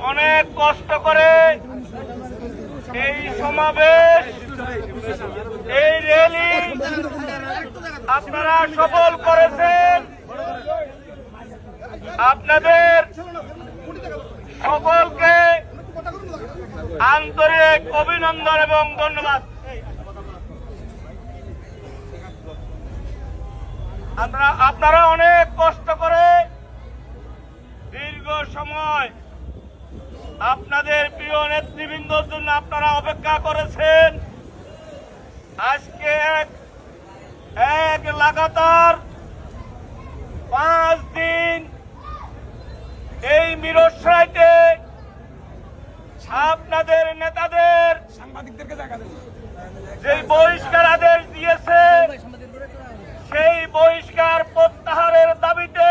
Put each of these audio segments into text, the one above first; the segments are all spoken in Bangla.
অনেক কষ্ট করে এই সমাবেশ, এই র্যালি আপনারা সফল করেছেন। আপনাদের সকলকে আন্তরিক অভিনন্দন এবং ধন্যবাদ। আপনারা অনেক কষ্ট করে দীর্ঘ সময় আপনাদের প্রিয় নেতৃবৃন্দর জন্য আপনারা অপেক্ষা করেছেন। আজকে এক লাগাতার 5 দিন এই মিরসরাইতে আপনাদের নেতাদের যে বহিষ্কার আদেশ দিয়েছে, সেই বহিষ্কার প্রত্যাহারের দাবিতে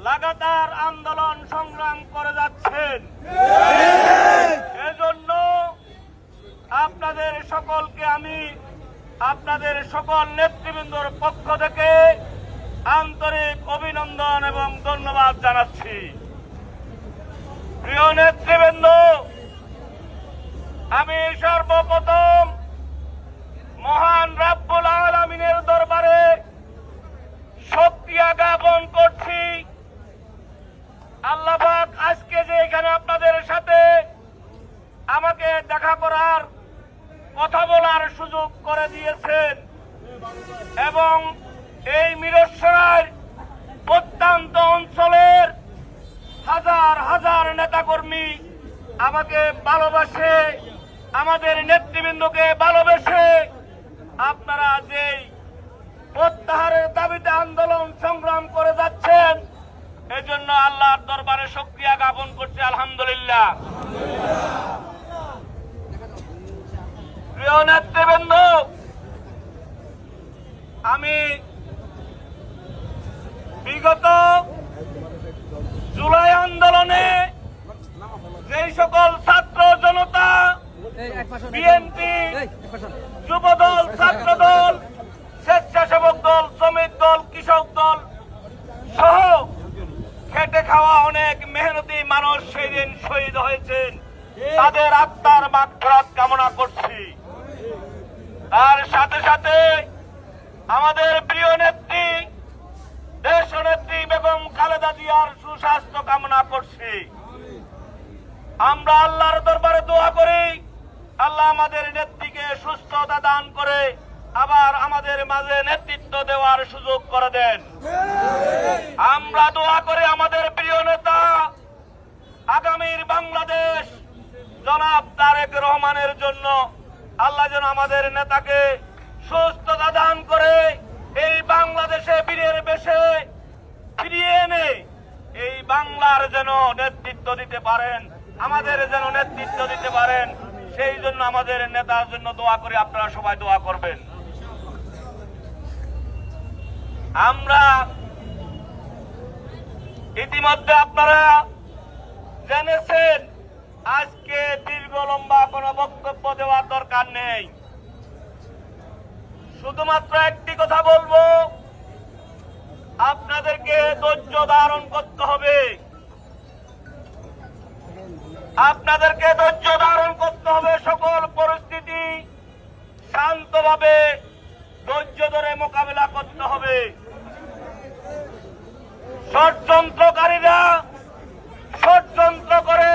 লাগাতার আন্দোলন সংগ্রাম করে যাচ্ছেন। এজন্য আপনাদের সকলকে আমি আপনাদের সকল নেতৃবৃন্দর পক্ষ থেকে আন্তরিক অভিনন্দন এবং ধন্যবাদ জানাচ্ছি। প্রিয় নেতৃবৃন্দ, আমি সর্বপ্রথম মহান রাব্বুল আলামিনের দরবারে শুকরিয়া জ্ঞাপন করছি। আল্লাহ পাক আজকে যে এখানে আপনাদের সাথে আমাকে দেখা করার, কথা বলার সুযোগ করে দিয়েছেন এবং এই মিরসরাইয়ের প্রত্যন্ত অঞ্চলের হাজার হাজার নেতাকর্মী আমাকে ভালোবাসে, আমাদের নেতৃবৃন্দকে ভালোবেসে আপনারা যেই প্রত্যাহারের দাবিতে আন্দোলন সংগ্রাম করে যাচ্ছেন, এজন্য আল্লাহর দরবারে শুকরিয়া জ্ঞাপন করছি। আলহামদুলিল্লাহ। প্রিয় নেতৃবৃন্দ, আমি বিগত জুলাই আন্দোলনে যেই সকল ছাত্র জনতা, বিএনপি, যুবদল, ছাত্রদল, স্বেচ্ছাসেবক দল, শ্রমিক দল, কৃষক দল সহ খেটে খাওয়া অনেক মেহনতি মানুষ সেই দিন শহীদ হয়েছেন, তাদের আত্মার মাগফিরাত কামনা করছি। তার সাথে সাথে আমাদের প্রিয় নেত্রী, দেশনেত্রী বেগম খালেদা জিয়ার সুস্বাস্থ্য কামনা করছি। আমরা আল্লাহর দরবারে দোয়া করি, আল্লাহ আমাদের নেত্রীকে সুস্থতা দান করে আবার আমাদের মাঝে নেতৃত্ব দেওয়ার সুযোগ করে দেন। আমরা দোয়া করি আমাদের প্রিয় নেতা, আগামীর বাংলাদেশ জনাব তারেক রহমানের জন্য আল্লাহ যেন আমাদের নেতাকে সুস্থতা দান করে এই বাংলাদেশে বীরের বেশে ফিরিয়ে এনে এই বাংলার যেন নেতৃত্ব দিতে পারেন, আমাদের যেন নেতৃত্ব দিতে পারেন। সেই জন্য আমাদের নেতার জন্য দোয়া করি, আপনারা সবাই দোয়া করবেন। আমরা ইতিমধ্যে আপনারা জেনেছেন, আজকে দীর্ঘ লম্বা কোনো বক্তব্য দেওয়ার দরকার নেই। শুধুমাত্র একটি কথা বলবো, আপনাদেরকে ধৈর্য ধারণ করতে হবে। আপনাদেরকে ধৈর্য ধারণ করতে হবে, সকল পরিস্থিতি শান্তভাবে ধৈর্য ধরে মোকাবেলা করতে হবে। ষড়যন্ত্রকারীরা ষড়যন্ত্র করে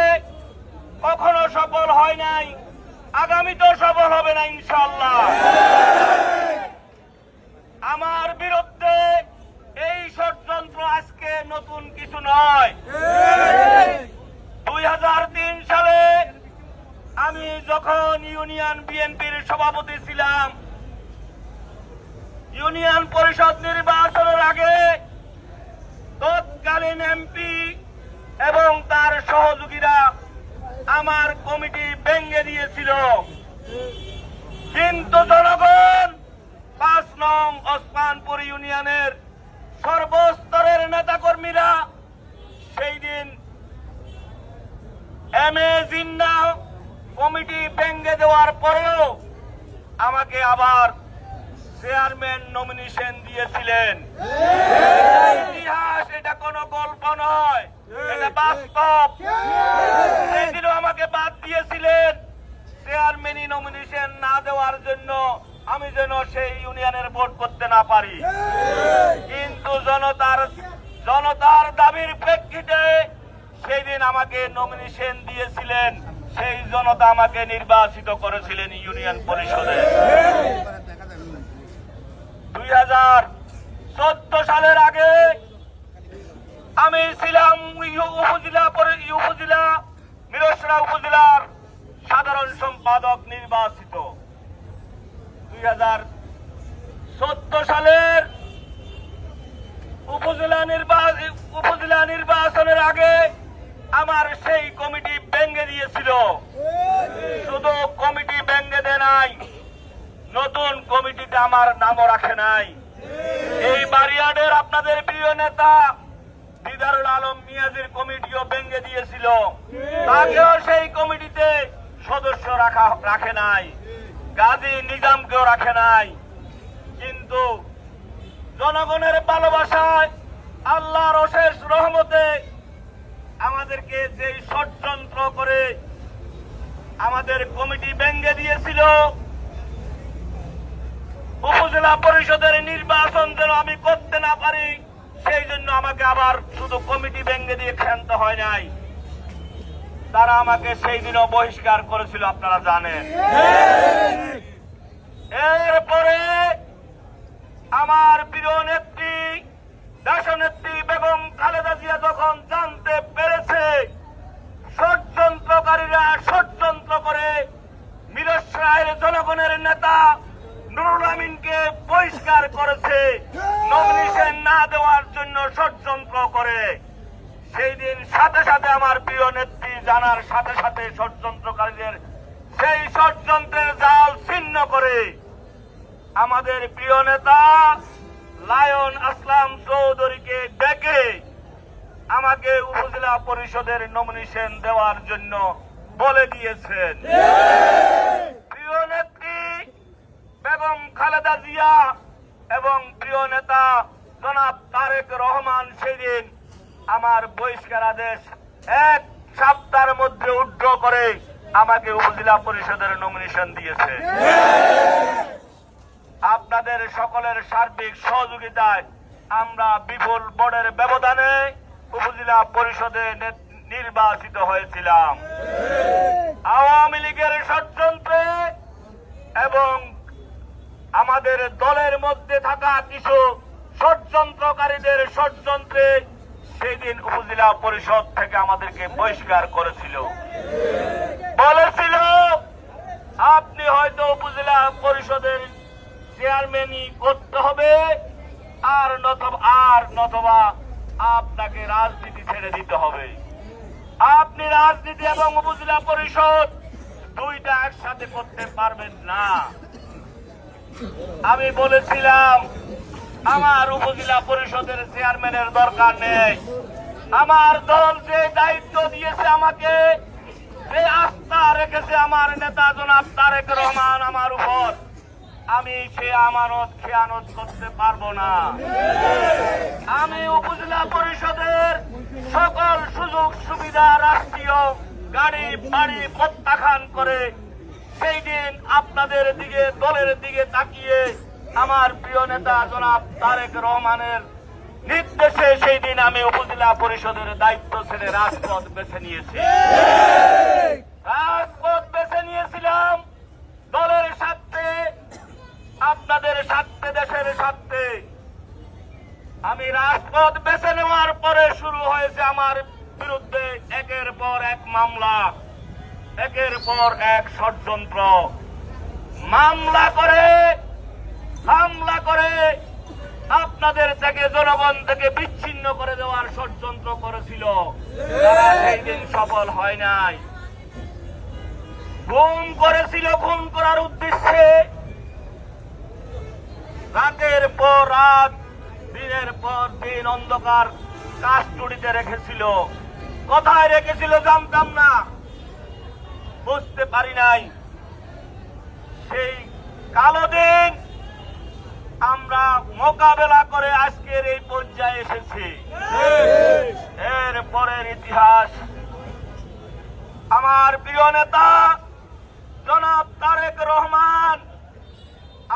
কখনো সফল হয় নাই, আগামীতেও সফল হবে না ইনশাআল্লাহ। আমার বিরুদ্ধে এই ষড়যন্ত্র আজকে নতুন কিছু নয়। 2003 সালে আমি যখন ইউনিয়ন বিএনপির সভাপতি ছিলাম, ইউনিয়ন পরিষদ নির্বাচনের আগে তৎকালীন এমপি এবং তার সহযোগীরা আমার কমিটি ভেঙে দিয়েছিল, কিন্তু জনগণ 5 নং ওসমানপুর ইউনিয়নের সর্বস্তরের নেতাকর্মীরা সেই দিন জিন্না কমিটি ভেঙে দেওয়ার পরেও আমাকে আবার চেয়ারম্যান নমিনেশন দিয়েছিলেন। ইতিহাস, এটা কোনো গল্প নয়, এটা বাস্তব। সাপোর্ট করতে না পারি, কিন্তু জনতার দাবির প্রেক্ষিতে সেই দিন আমাকে নমিনেশন দিয়েছিলেন, সেই জনতা আমাকে নির্বাচিত করেছিলেন ইউনিয়ন পরিষদে। 2014 সালের আগে আমি ছিলাম মিরসরাই উপজেলার সাধারণ সম্পাদক নির্বাচিত। 2014 সালের উপজেলা নির্বাচনের আগে আমার সেই কমিটি ভেঙে দিয়েছিল। শুধু কমিটি ভেঙে দেয় নাই, নতুন কমিটিতে আমার নামও রাখে নাই। এই বারিয়াডের আপনাদের প্রিয় নেতা দিদারুল আলম মিয়াজির কমিটিও ভেঙে দিয়েছিল, তাকেও সেই কমিটিতে সদস্য রাখে নাই, গাজী নিজামকেও রাখে নাই। কিন্তু জনগণের ভালোবাসায়, আল্লাহর অশেষ রহমতে আমাদেরকে যেই ষড়যন্ত্র করে আমাদের কমিটি ভেঙে দিয়েছিল, উপজেলা পরিষদের নির্বাচন যেন আমি করতে না পারি, সেই জন্য আমাকে আবার শুধু কমিটি ভেঙে দিয়ে ক্ষান্ত হয় নাই, তারা আমাকে সেই দিনও বহিষ্কার করেছিল, আপনারা জানেন। এরপরে আমার প্রিয় নেত্রী, দেশনেত্রী বেগম খালেদা জিয়া যখন জানতে পেরেছে ষড়যন্ত্রকারীরা ষড়যন্ত্র করে মিরসরাইয়ের জনগণের নেতা নুরুল আমিনকে বহিষ্কার করেছে, নমিনেশন না দেওয়ার জন্য ষড়যন্ত্র করে, সেই দিন সাথে সাথে আমার প্রিয় নেত্রী জানার সাথে সাথে ষড়যন্ত্রকারীদের সেই ষড়যন্ত্রের জাল ছিন্ন করে আমাদের প্রিয় নেতা লায়ন আসলাম চৌধুরীকে ডেকে আমাকে উপজেলা পরিষদের নমিনেশন দেওয়ার জন্য বলে দিয়েছেন। প্রিয় নেত্রী বেগম খালেদা জিয়া এবং প্রিয় নেতা জনাব তারেক রহমান সেদিন আমার বহিষ্কার আদেশ 1 সপ্তাহের মধ্যে উইথড্র করে আমাকে উপজেলা পরিষদের নমিনেশন দিয়েছে। আপনাদের সকলের সার্বিক সহযোগিতায় আমরা বিপুল ভোটের ব্যবধানে উপজেলা পরিষদে নির্বাচিত হয়েছিলাম। আওয়ামী লীগের ষড়যন্ত্রে এবং আমাদের দলের মধ্যে থাকা কিছু ষড়যন্ত্রকারীদের ষড়যন্ত্রে সেদিন উপজেলা পরিষদ থেকে আমাদেরকে বহিষ্কার করেছিল, বলেছিল আপনি হয়তো উপজেলা পরিষদের চেয়ারম্যানই করতে হবে, আর নতবা আপনাকে রাজনীতি ছেড়ে দিতে হবে। আপনি রাজনীতি এবং উপজেলা পরিষদ দুইটা একসাথে করতে পারবেন না। আমি বলেছিলাম আমার উপজেলা পরিষদের চেয়ারম্যানের দরকার নেই, আমার দল যে দায়িত্ব দিয়েছে আমাকে, যে আস্থা রেখেছে আমার নেতা জনাব তারেক রহমান আমার উপর, আমি সে আমানত খেয়ানত করতে পারবো না। আমি উপজেলা পরিষদের সকল সুযোগ সুবিধা রাষ্ট্রীয় গাড়ি বাড়ি প্রত্যাখ্যান করে সেই দিন আপনাদের দিকে দলের দিকে তাকিয়ে আমার প্রিয় নেতা জনাব তারেক রহমানের নির্দেশে সেই দিন আমি উপজেলা পরিষদের দায়িত্ব ছেড়ে রাজপথ বেছে নিয়েছি। রাজপথ বেছে নিয়েছিলাম দলের স্বার্থে, আপনাদের স্বার্থে, দেশের স্বার্থে। আমি রাজপথ বেছে নেওয়ার পরে শুরু হয়েছে আমার বিরুদ্ধে একের পর এক মামলা, একের পর এক ষড়যন্ত্র। মামলা করে হামলা করে আপনাদের থেকে জনগণ থেকে বিচ্ছিন্ন করে দেওয়ার ষড়যন্ত্র করেছিল, তারা সেই দিন সফল হয় নাই। গুম করেছিল, খুন করার উদ্দেশ্যে রাতের পর রাত, দিনের পর দিন অন্ধকার কাস্টডিতে রেখেছিল। কোথায় রেখেছিল জানতাম না, বুঝতে পারি নাই। সেই কালো দিন আমরা মোকাবেলা করে আজকের এই পর্যায়ে এসেছি। এর পরের ইতিহাস আমার প্রিয় নেতা জনাব তারেক রহমান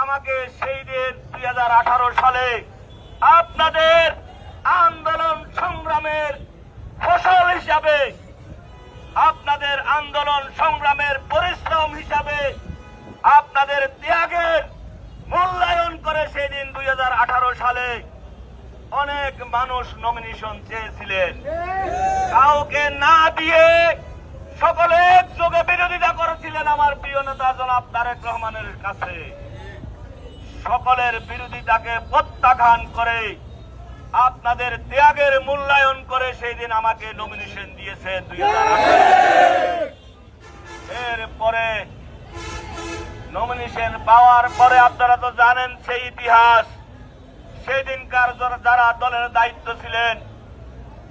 আমাকে সেই দিন 2018 সালে আপনাদের আন্দোলন সংগ্রামের ফসল হিসাবে, আপনাদের আন্দোলন সংগ্রামের পরিশ্রম হিসাবে, আপনাদের ত্যাগের মূল্যায়ন করে সেই দিন 2018 সালে অনেক মানুষ নমিনেশন চেয়েছিলেন। কাউকে না দিয়ে সকলে একযোগে বিরোধিতা করেছিলেন আমার প্রিয় নেতা জনাব তারেক রহমানের কাছে। সকলের বিরোধিতাকে প্রত্যাখ্যান করে আপনাদের ত্যাগের মূল্যায়ন করে সেই দিন আমাকে নমিনেশন দিয়েছে 2018। এরপরে নমিনেশন পাওয়ার পরে আপনারা তো জানেন সেই ইতিহাস। সেই দিনকার যারা দলের দায়িত্ব ছিলেন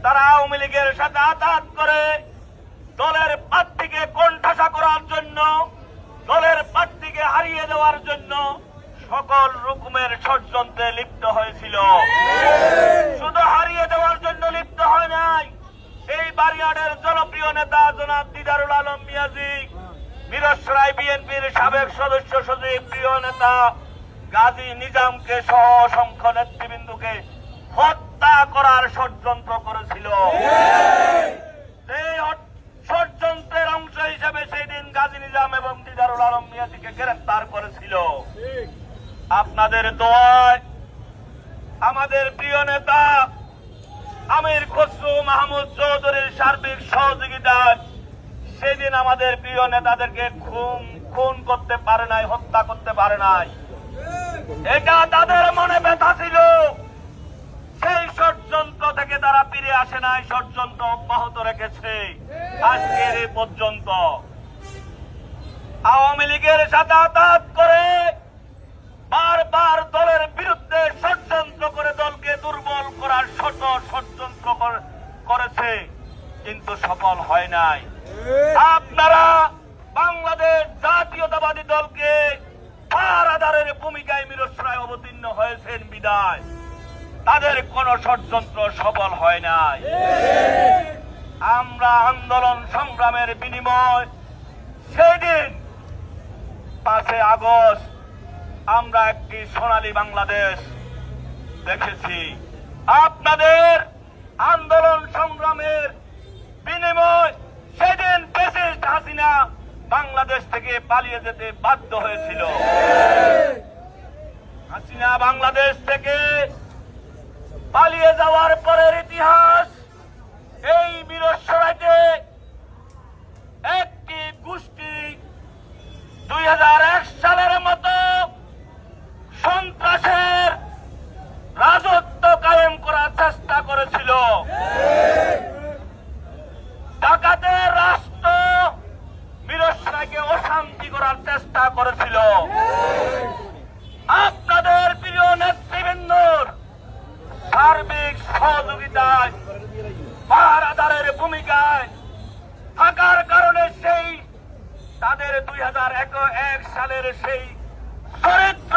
তারা আওয়ামী লীগের সাথে আঘাত করে দলের প্রার্থীকে কোণঠাসা করার জন্য, দলের প্রার্থীকে হারিয়ে দেওয়ার জন্য সকল রকমের ষড়যন্ত্রে লিপ্ত হয়েছিল। শুধু হারিয়ে দেওয়ার জন্য লিপ্ত হয় নাই, এই বারিয়াডের জনপ্রিয় নেতা জনাব দিদারুল আলম মিয়াজি, মিরসরাই বিএনপির সাবেক সদস্য সচিব প্রিয় নেতা গাজী নিজামকে সহ অসংখ্য নেতৃবৃন্দকে হত্যা করার ষড়যন্ত্র করেছিল। এই ষড়যন্ত্রের অংশ হিসেবে সেই দিন গাজী নিজাম এবং দিদারুল আলম মিয়াজিকে গ্রেফতার করেছিল। আপনাদের দোয়ায়, আমাদের প্রিয় নেতা আমির খসরু মাহমুদ চৌধুরীর সার্বিক সহযোগিতায় সেদিন আমাদের প্রিয় নেতাদেরকে খুন করতে পারে নাই, হত্যা করতে পারে নাই। এটা তাদের মনে ব্যথা ছিল। সেই ষড়যন্ত্র থেকে তারা ফিরে আসে নাই, ষড়যন্ত্র অব্যাহত রেখেছে আজকের এই পর্যন্ত। আওয়ামী লীগের সাথে আঘাত করে বারবার দলের বিরুদ্ধে ষড়যন্ত্র করে দলকে দুর্বল করার ষড়যন্ত্র করেছে, কিন্তু সফল হয় নাই। আপনারা বাংলাদেশ জাতীয়তাবাদী দলকে পাহারাদারের ভূমিকায় মিরসরায় অবতীর্ণ হয়েছেন বিদায় তাদের কোন ষড়যন্ত্র সফল হয় নাই। আমরা আন্দোলন সংগ্রামের বিনিময় সেদিন 5 আগস্ট আমরা একটি সোনালী বাংলাদেশ দেখেছি। আপনাদের আন্দোলন সংগ্রামের বিনিময় সেদিন ফ্যাসিস্ট হাসিনা বাংলাদেশ থেকে পালিয়ে যেতে বাধ্য হয়েছিল। হাসিনা বাংলাদেশ থেকে পালিয়ে যাওয়ার পরের ইতিহাস, এই মিরসরাইতে একটি গোষ্ঠী 2001 সালের মতো সন্ত্রাসের রাজত্ব কায়েম করার চেষ্টা করেছিল। ডাকাতের রাষ্ট্র মিরসরাইকে অশান্তি করার চেষ্টা করেছিল। আপনাদের প্রিয় নেতৃবৃন্দর সার্বিক সহযোগিতায়, পাহারাদারের ভূমিকায় থাকার কারণে সেই তাদের 2001 সালের সেই চরিত্র,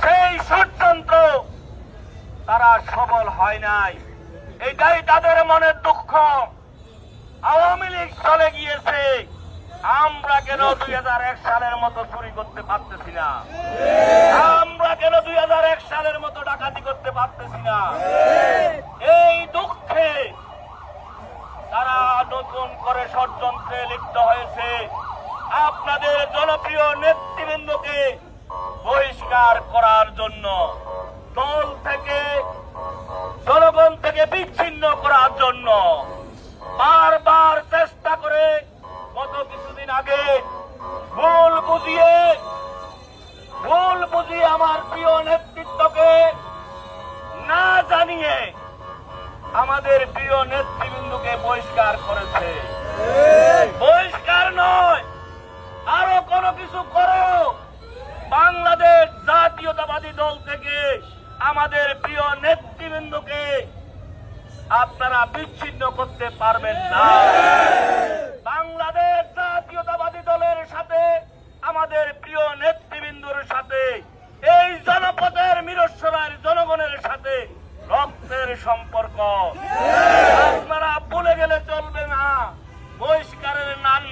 সেই ষড়যন্ত্র তারা সফল হয় নাই। এটাই তাদের মনের দুঃখ। আওয়ামী লীগ চলে গিয়েছে, আমরা কেন 2001 সালের মতো চুরি করতে পারতেছি না? আমরা কেন 2001 সালের মতো ডাকাতি করতে পারতেছি না? এই দুঃখে তারা নতুন করে ষড়যন্ত্রে লিপ্ত হয়েছে। আপনাদের জনপ্রিয় নেতৃবৃন্দকে বহিষ্কার করার জন্য, দল থেকে, জনগণ থেকে বিচ্ছিন্ন করার জন্য বারবার চেষ্টা করে গত কিছুদিন আগে ভুল বুঝিয়ে আমার প্রিয় নেতৃত্বকে না জানিয়ে আমাদের প্রিয় নেতৃবৃন্দকে বহিষ্কার করেছে। বহিষ্কার নয়, আরো কোনো কিছু করো। বাংলাদেশ জাতীয়তাবাদী দল থেকে আমাদের প্রিয় নেতৃবৃন্দকে আপনারা বিচ্ছিন্ন করতে পারবেন না। বাংলাদেশ জাতীয়তাবাদী দলের সাথে, আমাদের প্রিয় নেতৃবৃন্দর সাথে, এই জনপদের মিরসরাইয়ের জনগণের সাথে রক্তের সম্পর্ক। আপনারা ভুলে গেলে চলবে না। বহিষ্কারের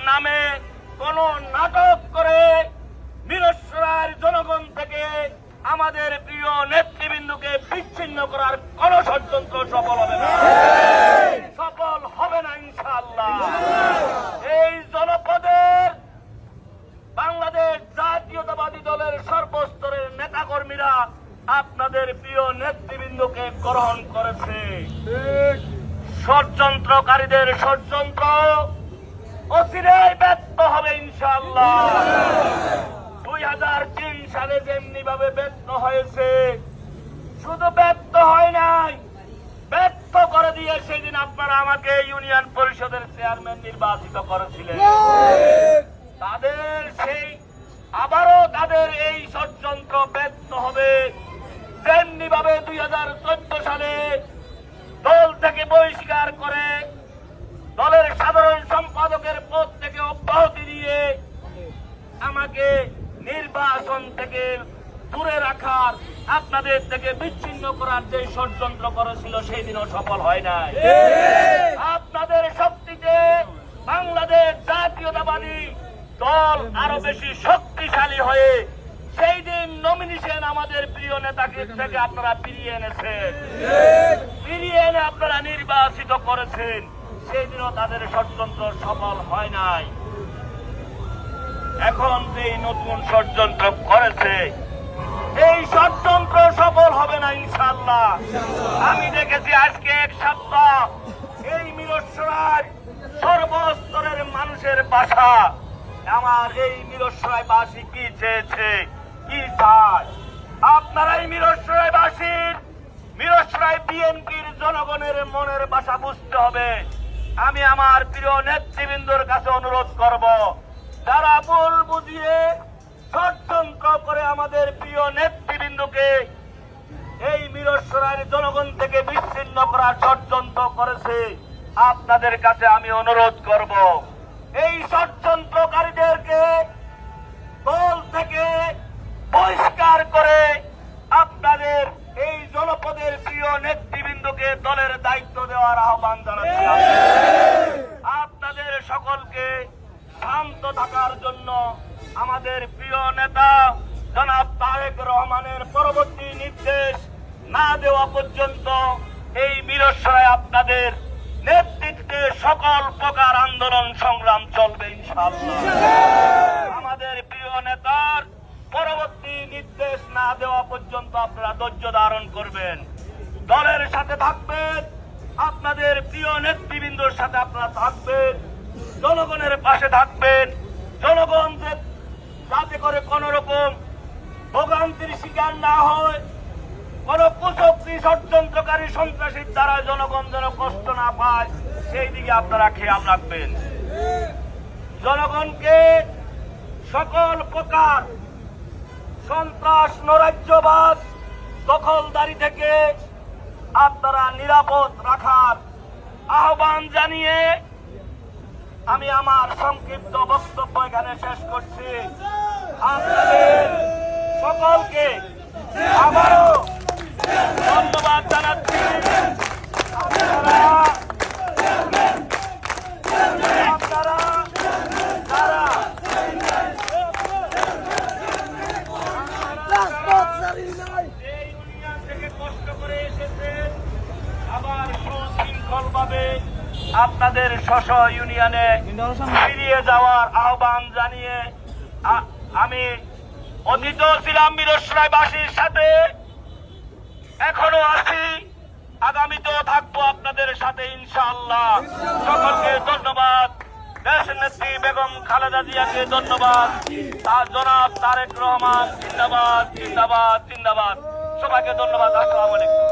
নামে কোন নাটক করে মিরসরাইয়ের জনগণ থেকে ষড়যন্ত্রকারীদের ষড়যন্ত্র অচিরেই ব্যর্থ হবে ইনশাআল্লাহ। 2003 সালে যেমনি ভাবে ব্যর্থ হয়েছে, শুধু ব্যর্থ হয় নাই, ব্যর্থ করে দিয়ে সেদিন আপনারা আমাকে ইউনিয়ন পরিষদের চেয়ারম্যান নির্বাচিত করেছিলেন। তাদের সেই আবারও তাদের এই ষড়যন্ত্র ব্যর্থ হবে। তেমনি ভাবে 2014 সালে দল থেকে বহিষ্কার করে দলের সাধারণ সম্পাদকের পদ থেকে অব্যাহতি দিয়ে আমাকে নির্বাচন থেকে দূরে রাখার, আপনাদের থেকে বিচ্ছিন্ন করার যে ষড়যন্ত্র করেছিল সেই দিনও সফল হয় নাই। আপনাদের শক্তিতে বাংলাদেশ জাতীয়তাবাদী দল আরো বেশি শক্তিশালী হয়ে সেই দিন নমিনেশন আমাদের প্রিয় নেতাকে থেকে আপনারা ফিরিয়ে এনেছেন, ফিরিয়ে এনে আপনারা নির্বাচিত করেছেন। সেই দিনও তাদের ষড়যন্ত্র সফল হয় নাই। এখন যে নতুন ষড়যন্ত্র করেছে, এই ষড়যন্ত্র সফল হবে না ইনশাআল্লাহ। আমি দেখেছি আজকে এক সপ্তাহ এই মিরসরাই সর্বস্তরের মানুষের বাসা। আমার এই মিরসরাইবাসী কি চেয়েছে, কি চায়? আপনারা এই মিরসরাইবাসীর, মিরসরাই বিএনপির জনগণের মনের ভাষা বুঝতে হবে। আমি আমার প্রিয় নেতৃবৃন্দর কাছে অনুরোধ করব, যারা ভুল বুঝিয়ে ষড়যন্ত্র করে আমাদের প্রিয় নেতৃবৃন্দকে এই মিরসরাইয়ের জনগণ থেকে বিচ্ছিন্ন করার ষড়যন্ত্র করেছে, আপনাদের কাছে আমি অনুরোধ করব, এই ষড়যন্ত্রকারীদেরকে দল থেকে বহিষ্কার করে আপনাদের এই জনপদের প্রিয় নেতৃবৃন্দকে দলের দায়িত্ব দেওয়ার আহ্বান জানাচ্ছি। আপনাদের সকলকে শান্ত থাকার জন্য আমাদের প্রিয় নেতা জনাব তারেক রহমানের পরবর্তী নির্দেশ না দেওয়া পর্যন্ত এই মিরসরাই আপনাদের নেতৃত্বে সকল প্রকার আন্দোলন সংগ্রাম চলবে ইনশাআল্লাহ। আমাদের প্রিয় নেতার পরবর্তী নির্দেশ না দেওয়া পর্যন্ত আপনারা ধৈর্য ধারণ করবেন, দলের সাথে থাকবেন, আপনাদের প্রিয় নেতৃবৃন্দর সাথে আপনারা থাকবেন, জনগণের পাশে থাকবেন। জনগণ যাতে করে কোন রকম ভোগান্তির শিকার না হয়, কোন কুশক্তি ষড়যন্ত্রকারী সন্ত্রাসীর দ্বারা জনগণ যেন কষ্ট না পায়, সেই দিকে আপনারা খেয়াল রাখবেন। জনগণকে সকল প্রকার সন্ত্রাস, নৈরাজ্যবাদ, দখলদারি থেকে আপনারা নিরাপদ রাখার আহ্বান জানিয়ে আমি আমার সংক্ষিপ্ত বক্তব্য এখানে শেষ করছি। আপনাদের সকলকে আবারও ধন্যবাদ জানাচ্ছি। আপনারা এই ইউনিয়ন থেকে কষ্ট করে এসেছেন, আবার সুশৃঙ্খল ভাবে আপনাদের স্ব ইউনিয়নে ফিরিয়ে যাওয়ার আহ্বান জানিয়ে আমি অতীতও ছিলাম মিরসরাইবাসীর সাথে, এখনো আছি, আগামীতেও থাকবো আপনাদের সাথে ইনশাআল্লাহ। সকলকে ধন্যবাদ। দেশ নেত্রী বেগম খালেদা জিয়াকে ধন্যবাদ। তার জনাব তারেক রহমান জিন্দাবাদ, জিন্দাবাদ, জিন্দাবাদ। সবাইকে ধন্যবাদ। আসসালামু আলাইকুম।